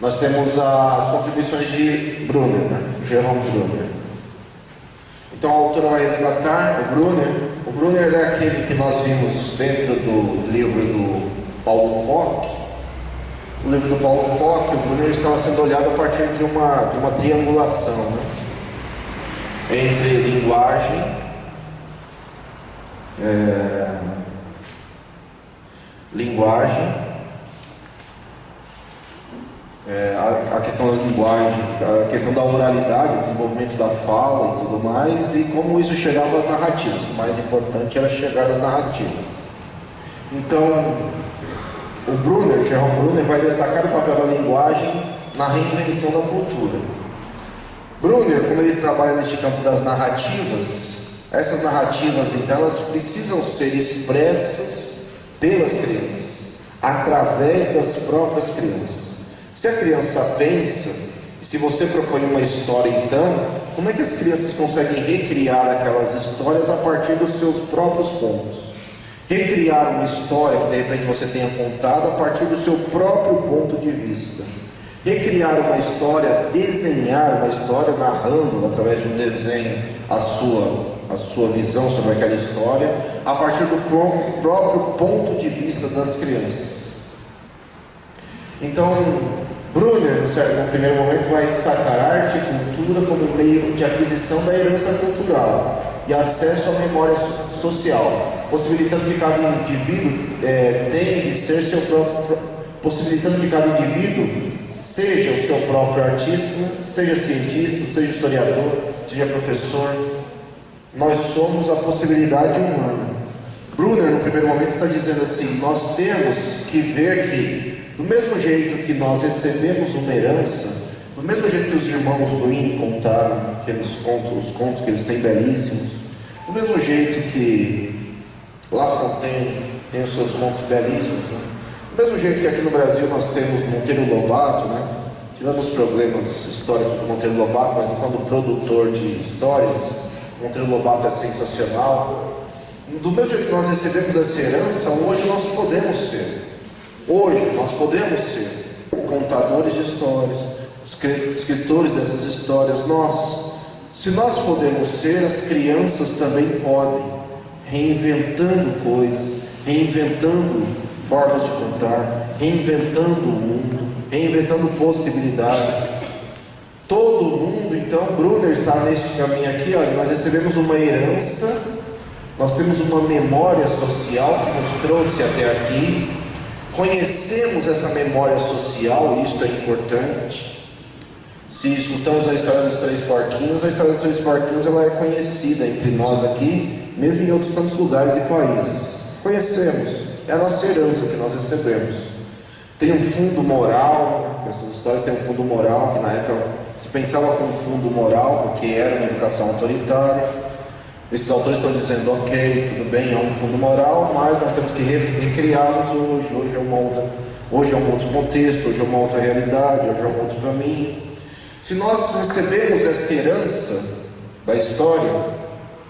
nós temos as contribuições de Brunner, né? Jerome Brunner. Então a autora vai resgatar o Brunner. O Brunner é aquele que nós vimos dentro do livro do Paulo Fock. O livro do Paulo Fock, o Brunner estava sendo olhado a partir de uma triangulação, né? Entre linguagem, a questão da linguagem, a questão da oralidade, o desenvolvimento da fala e tudo mais, e como isso chegava às narrativas. O mais importante era chegar às narrativas. Então, o Brunner, Jerome Brunner, vai destacar o papel da linguagem na reinvenção da cultura. Brunner, como ele trabalha neste campo das narrativas, essas narrativas, então, elas precisam ser expressas pelas crianças, através das próprias crianças. Se a criança pensa, se você propõe uma história, então, como é que as crianças conseguem recriar aquelas histórias a partir dos seus próprios pontos? Recriar uma história que de repente você tenha contado a partir do seu próprio ponto de vista. Recriar uma história, desenhar uma história, narrando através de um desenho a sua visão sobre aquela história, a partir do próprio ponto de vista das crianças. Então, Brunner, no primeiro momento, vai destacar a arte e cultura como meio de aquisição da herança cultural e acesso à memória social, possibilitando que cada indivíduo seja o seu próprio artista, seja cientista, seja historiador, seja professor. Nós somos a possibilidade humana. Brunner, no primeiro momento, está dizendo assim: nós temos que ver que, do mesmo jeito que nós recebemos uma herança, do mesmo jeito que os irmãos Grimm contaram aqueles contos, os contos que eles têm belíssimos, do mesmo jeito que La Fontaine tem os seus contos belíssimos, né? Do mesmo jeito que aqui no Brasil nós temos Monteiro Lobato, né? Tirando os problemas históricos do Monteiro Lobato, mas enquanto produtor de histórias, Monteiro Lobato é sensacional. Do mesmo jeito que nós recebemos essa herança, hoje nós podemos ser contadores de histórias, escritores dessas histórias. Se nós podemos ser, as crianças também podem, reinventando coisas, reinventando formas de contar, reinventando o mundo, reinventando possibilidades. Todo mundo, então, Brunner está nesse caminho aqui. Olha, nós recebemos uma herança, nós temos uma memória social que nos trouxe até aqui, conhecemos essa memória social, e isto é importante. Se escutamos a história dos Três Porquinhos, a história dos Três Porquinhos ela é conhecida entre nós aqui, mesmo em outros tantos lugares e países. Conhecemos, é a nossa herança que nós recebemos. Tem um fundo moral, né? Essas histórias têm um fundo moral, que na época se pensava com um fundo moral, porque era uma educação autoritária. Esses autores estão dizendo, ok, tudo bem, é um fundo moral, mas nós temos que recriá-los hoje. Hoje é um outro contexto, hoje é uma outra realidade, hoje é um outro caminho. Se nós recebemos esta herança da história,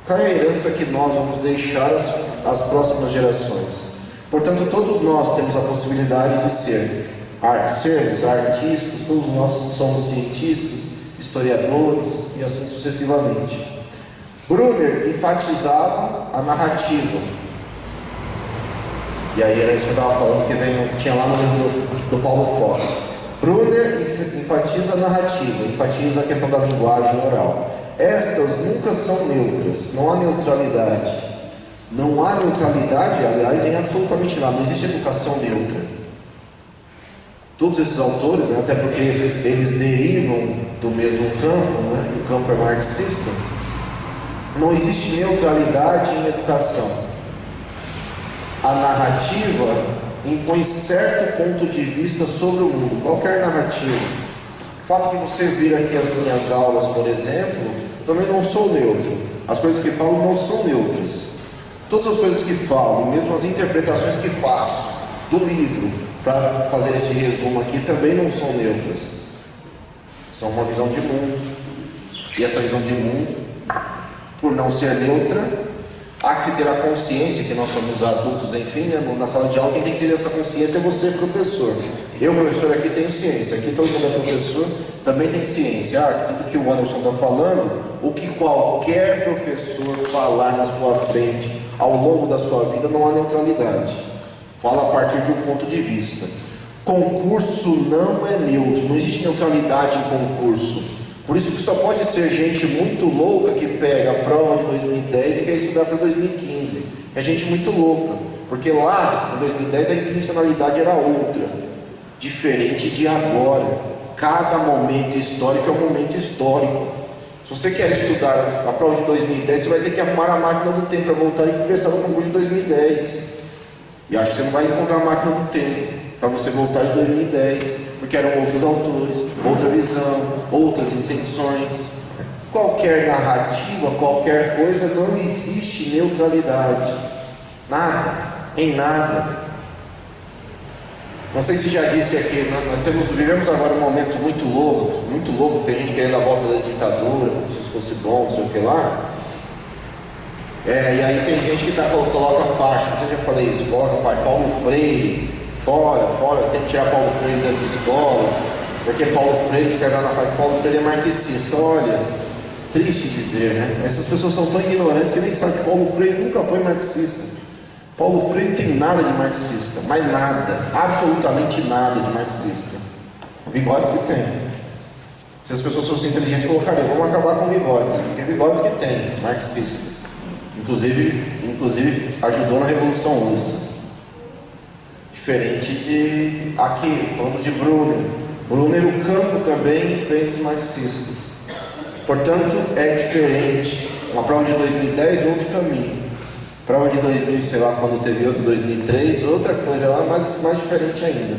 qual é a herança que nós vamos deixar às próximas gerações? Portanto, todos nós temos a possibilidade de sermos artistas, todos nós somos cientistas, historiadores e assim sucessivamente. Brunner enfatizava a narrativa. E aí era isso que eu estava falando, que tinha lá no livro do Paulo Fock. Brunner enfatiza a narrativa, enfatiza a questão da linguagem oral. Estas nunca são neutras, não há neutralidade. Não há neutralidade, aliás, em absolutamente nada. Não existe educação neutra. Todos esses autores, né, até porque eles derivam do mesmo campo, né, o campo é marxista. Não existe neutralidade em educação. A narrativa impõe certo ponto de vista sobre o mundo, qualquer narrativa. O fato de você vir aqui às minhas aulas, por exemplo, eu também não sou neutro. As coisas que falo não são neutras. Todas as coisas que falo, mesmo as interpretações que faço do livro, para fazer esse resumo aqui, também não são neutras. São uma visão de mundo. E essa visão de mundo, por não ser neutra, há que se ter a consciência que nós somos adultos, enfim, né? Na sala de aula quem tem que ter essa consciência é você, professor. Eu, professor, aqui tenho ciência, aqui todo mundo é professor, também tem ciência. Tudo que o Anderson está falando, o que qualquer professor falar na sua frente ao longo da sua vida, não há neutralidade. Fala a partir de um ponto de vista. Concurso não é neutro, não existe neutralidade em concurso. Por isso que só pode ser gente muito louca que pega a prova de 2010 e quer estudar para 2015. É gente muito louca, porque lá, em 2010, a intencionalidade era outra, diferente de agora. Cada momento histórico é um momento histórico. Se você quer estudar a prova de 2010, você vai ter que arrumar a máquina do tempo para voltar e prestar no concurso de 2010. E acho que você não vai encontrar a máquina do tempo para você voltar em 2010, porque eram outros autores, outra visão, outras intenções. Qualquer narrativa, qualquer coisa, não existe neutralidade. Nada, em nada. Não sei se já disse aqui, nós vivemos agora um momento muito louco, tem gente querendo a volta da ditadura, como se fosse bom, não sei o que lá. E aí tem gente que coloca faixa, não sei se eu já falei isso, coloca faixa, Paulo Freire, fora, tem que tirar Paulo Freire das escolas, porque Paulo Freire, escreveu na faixa, Paulo Freire é marxista. Olha, triste dizer, né? Essas pessoas são tão ignorantes que nem sabem que Paulo Freire nunca foi marxista. Paulo Freire não tem nada de marxista, mas nada, absolutamente nada de marxista. Vigotes que tem. Se as pessoas fossem inteligentes, colocariam, vamos acabar com Vigotes, porque Vigotes que tem, marxista. Inclusive ajudou na Revolução Russa. Diferente de aqui, falando de Brunner. Brunner, o campo também vem dos marxistas. Portanto, é diferente. Uma prova de 2010, outro caminho. Prova de 2000, sei lá quando teve outro, 2003, outra coisa lá, mais diferente ainda.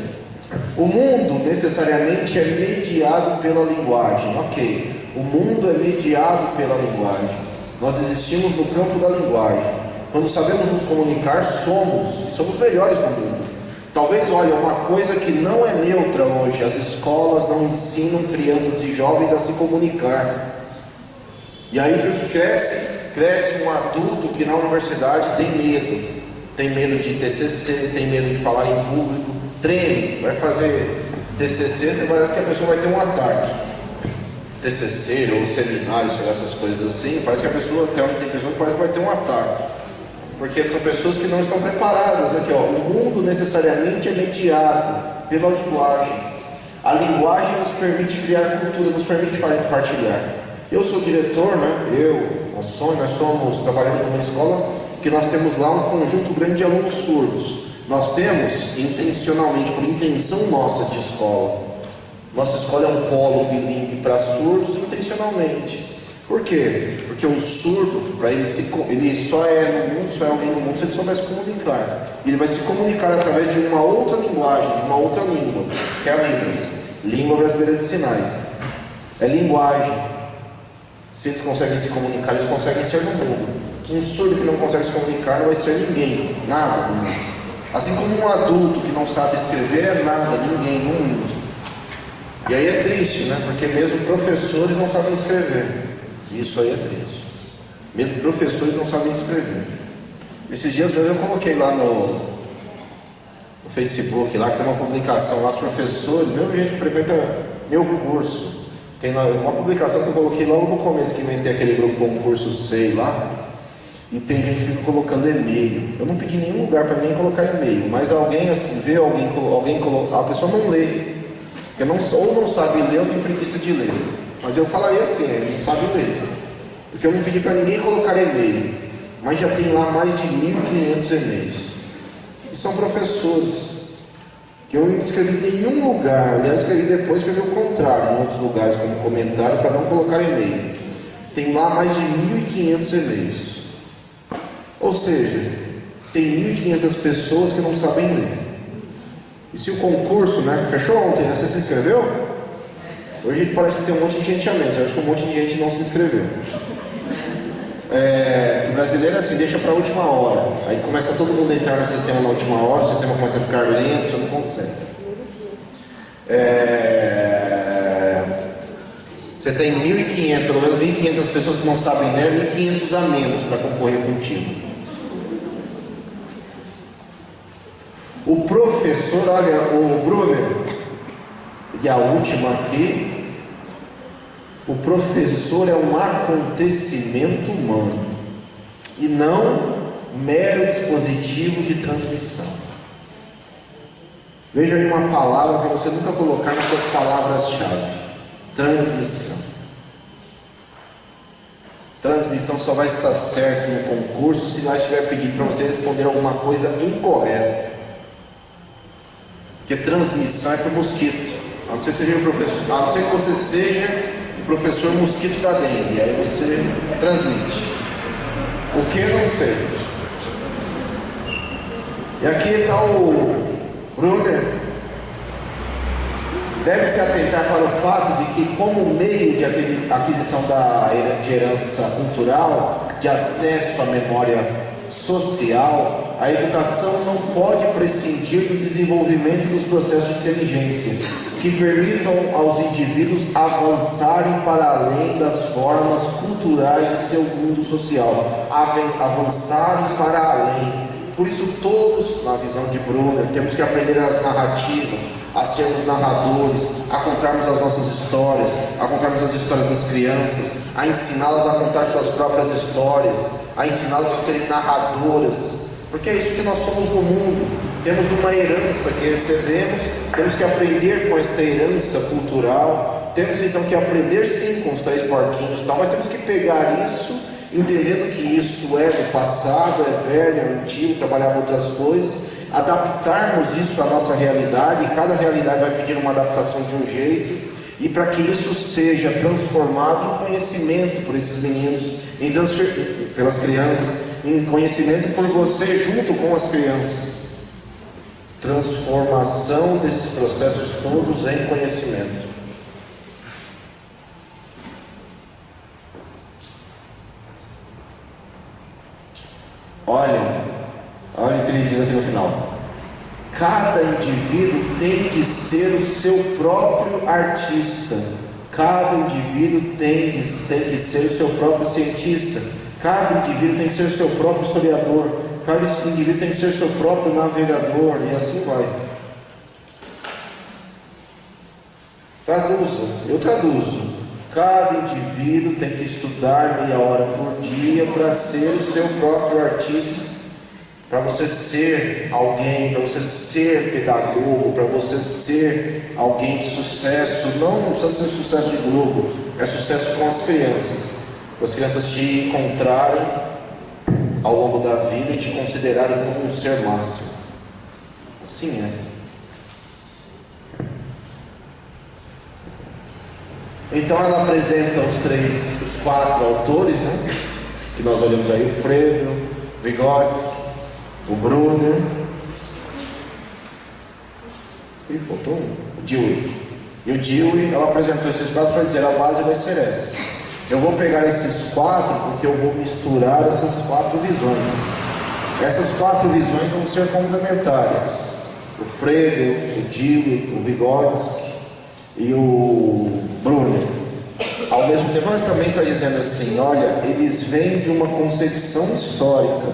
O mundo necessariamente é mediado pela linguagem. Ok, o mundo é mediado pela linguagem. Nós existimos no campo da linguagem. Quando sabemos nos comunicar, somos melhores no mundo. Talvez, olha, uma coisa que não é neutra hoje, as escolas não ensinam crianças e jovens a se comunicar. E aí o que cresce um adulto que na universidade tem medo de TCC, tem medo de falar em público, treme, vai fazer TCC, parece que a pessoa vai ter um ataque. TCC ou seminário, essas coisas assim, parece que a pessoa tem pessoa que parece que vai ter um ataque. Porque são pessoas que não estão preparadas. Aqui, o mundo necessariamente é mediado pela linguagem. A linguagem nos permite criar cultura, nos permite partilhar. Eu sou diretor, a Sônia, nós trabalhamos numa escola que nós temos lá um conjunto grande de alunos surdos. Nós temos, intencionalmente, por intenção nossa de escola, nossa escola é um polo bilíngue para surdos intencionalmente. Por quê? Porque o surdo, para ele só é alguém no mundo se ele souber se comunicar. Ele vai se comunicar através de uma outra linguagem, de uma outra língua, que é a Libras, Língua Brasileira de Sinais. É linguagem. Se eles conseguem se comunicar, eles conseguem ser no mundo. Um surdo que não consegue se comunicar não vai ser ninguém, nada no mundo. Assim como um adulto que não sabe escrever é nada, ninguém no mundo. E aí é triste, né? Porque mesmo professores não sabem escrever. Isso aí é triste. Mesmo professores não sabem escrever. Esses dias mesmo eu coloquei lá no Facebook, lá que tem uma publicação lá dos professores, mesmo gente que frequenta meu curso. Tem uma publicação que eu coloquei logo no começo, que inventei aquele grupo concurso SEI lá. E tem gente que fica colocando e-mail. Eu não pedi nenhum lugar para ninguém colocar e-mail, mas alguém assim, vê alguém colocar, a pessoa não lê. Porque ou não sabe ler ou tem preguiça de ler. Mas eu falaria assim, ele não sabe ler. Porque eu não pedi para ninguém colocar e-mail. Mas já tem lá mais de 1.500 e-mails. E são professores. Que eu não escrevi em nenhum lugar. Aliás, escrevi depois, escrevi o contrário, em outros lugares, como comentário, para não colocar e-mail. Tem lá mais de 1.500 e-mails. Ou seja, tem 1.500 pessoas que não sabem ler. E se o concurso, fechou ontem, você se inscreveu? Hoje parece que tem um monte de gente a menos. Eu acho que um monte de gente não se inscreveu. O brasileiro é assim, deixa para a última hora. Aí começa todo mundo a entrar no sistema na última hora, o sistema começa a ficar lento, você não consegue. Você tem 1.500, pelo menos 1.500 pessoas que não sabem ler, 1.500 a menos para concorrer contigo. O professor, olha, o Brunner, E a última aqui: o professor é um acontecimento humano e não mero dispositivo de transmissão. Veja aí uma palavra para você nunca colocar nas suas palavras-chave: transmissão. Transmissão só vai estar certo no concurso se lá estiver pedindo para você responder alguma coisa incorreta. Porque transmissão é para o mosquito. A não ser que seja o professor, a não ser que você seja o professor mosquito da dengue, aí você transmite. O que? Não sei. E aqui está o Brunner. Deve se atentar para o fato de que, como meio de aquisição de herança cultural, de acesso à memória social, a educação não pode prescindir do desenvolvimento dos processos de inteligência, que permitam aos indivíduos avançarem para além das formas culturais de seu mundo social, avançarem para além. Por isso todos, na visão de Brunner, temos que aprender as narrativas, a sermos narradores, a contarmos as nossas histórias, a contarmos as histórias das crianças, a ensiná-las a contar suas próprias histórias, a ensiná-las a serem narradoras, porque é isso que nós somos no mundo. Temos uma herança que recebemos, temos que aprender com esta herança cultural, temos então que aprender sim com os 3 porquinhos e tal, mas temos que pegar isso, entendendo que isso é do passado, é velho, é antigo, trabalhar outras coisas, adaptarmos isso à nossa realidade, e cada realidade vai pedir uma adaptação de um jeito, e para que isso seja transformado em conhecimento por esses meninos, pelas crianças, em conhecimento por você junto com as crianças. Transformação desses processos todos em conhecimento. Olha o que ele diz aqui no final: cada indivíduo tem de ser o seu próprio artista, cada indivíduo tem de ser o seu próprio cientista, cada indivíduo tem que ser o seu próprio historiador, cada indivíduo tem que ser o seu próprio navegador, e assim vai. Eu traduzo. Cada indivíduo tem que estudar meia hora por dia para ser o seu próprio artista, para você ser alguém, para você ser pedagogo, para você ser alguém de sucesso. Não precisa ser sucesso de Globo, é sucesso com as crianças. Para as crianças te encontrarem ao longo da vida e te considerarem como um ser máximo. Assim é. Então ela apresenta os 4 autores, né, que nós olhamos aí: o Frege, Vygotsky, o Brunner e faltou o Dewey. E o Dewey, ela apresentou esses 4 para dizer: a base vai ser essa. Eu vou pegar esses 4 porque eu vou misturar essas 4 visões. Essas 4 visões vão ser complementares: o Frege, o Dewey, o Vygotsky e o Brunner. Ao mesmo tempo, mas também está dizendo assim: olha, eles vêm de uma concepção histórica,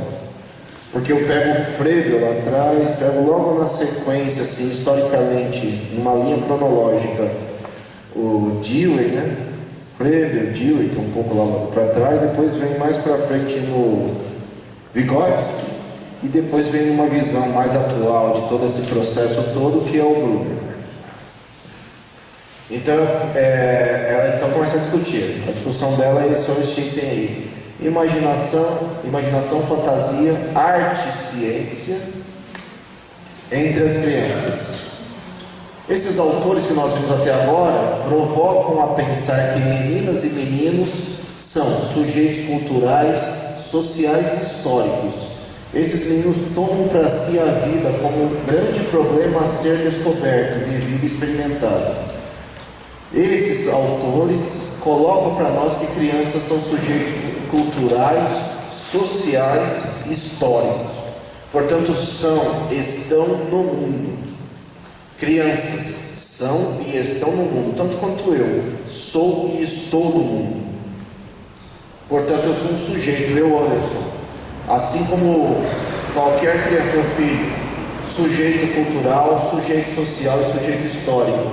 porque eu pego o Frege lá atrás, pego logo na sequência, assim, historicamente, numa linha cronológica, o Dewey, né? Frege, o Dewey, está um pouco lá para trás, depois vem mais para frente no Vygotsky, e depois vem uma visão mais atual de todo esse processo todo, que é o Brunner. Então, ela então começa a discutir. A discussão dela é sobre esse item aí: imaginação, fantasia, arte e ciência entre as crianças. Esses autores que nós vimos até agora provocam a pensar que meninas e meninos são sujeitos culturais, sociais e históricos. Esses meninos tomam para si a vida como um grande problema a ser descoberto, vivido e experimentado. Esses autores colocam para nós que crianças são sujeitos culturais, sociais e históricos. Portanto, estão no mundo. Crianças são e estão no mundo, tanto quanto eu sou e estou no mundo. Portanto, eu sou um sujeito, eu, Anderson, assim como qualquer criança, meu filho, sujeito cultural, sujeito social e sujeito histórico.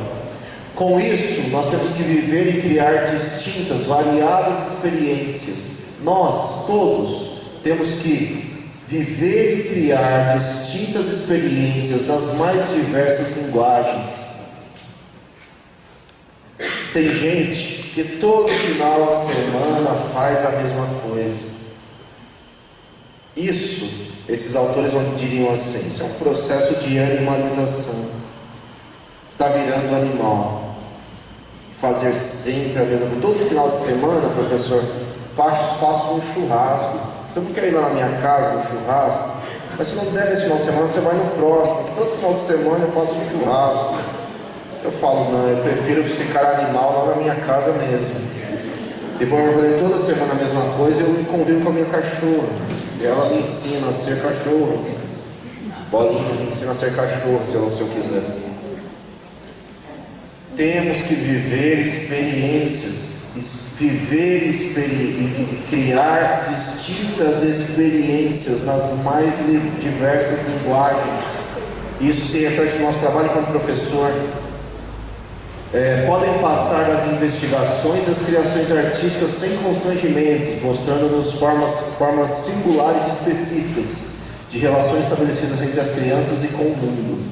Com isso, nós temos que viver e criar distintas, variadas experiências. Nós, todos, temos que viver e criar distintas experiências nas mais diversas linguagens. Tem gente que todo final de semana faz a mesma coisa. Esses autores diriam assim, isso é um processo de animalização. Está virando animal. Fazer sempre a mesma coisa. Todo final de semana, professor, faço um churrasco. Você não quer ir lá na minha casa no churrasco? Mas se não der nesse final de semana, você vai no próximo. Todo final de semana eu faço um churrasco. Eu falo, não, eu prefiro ficar animal lá na minha casa mesmo. Se for fazer toda semana a mesma coisa, eu convivo com a minha cachorra. E ela me ensina a ser cachorro. Bolinha me ensina a ser cachorro, se eu quiser. Temos que viver experiências, criar distintas experiências nas mais diversas linguagens. Isso se reflete no nosso trabalho como professor. Podem passar das investigações às criações artísticas sem constrangimentos, mostrando-nos formas singulares e específicas de relações estabelecidas entre as crianças e com o mundo.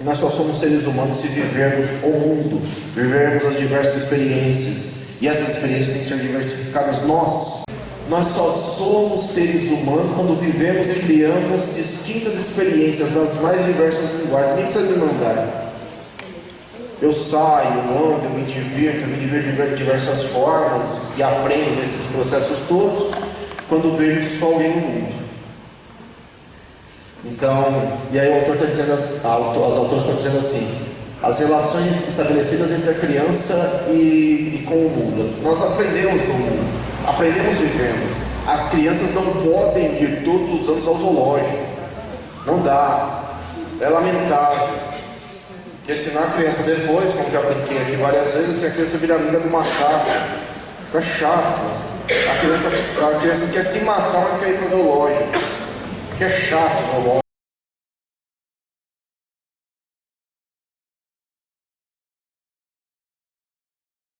E nós só somos seres humanos se vivermos o mundo, vivermos as diversas experiências, e essas experiências têm que ser diversificadas. Nós só somos seres humanos quando vivemos e criamos distintas experiências nas mais diversas linguagens. Nem precisa me mandar. Eu saio, ando, eu me divirto de diversas formas e aprendo desses processos todos quando vejo que sou alguém no mundo. Então, e aí o autor está dizendo, as autoras estão dizendo assim, as relações estabelecidas entre a criança e com o mundo. Nós aprendemos no mundo, aprendemos vivendo. As crianças não podem ir todos os anos ao zoológico. Não dá. É lamentável. Porque senão a criança depois, como já brinquei aqui várias vezes, se a criança vira amiga do macaco, fica chato. A criança quer se matar, mas quer ir para o zoológico. Porque é chato o zoológico.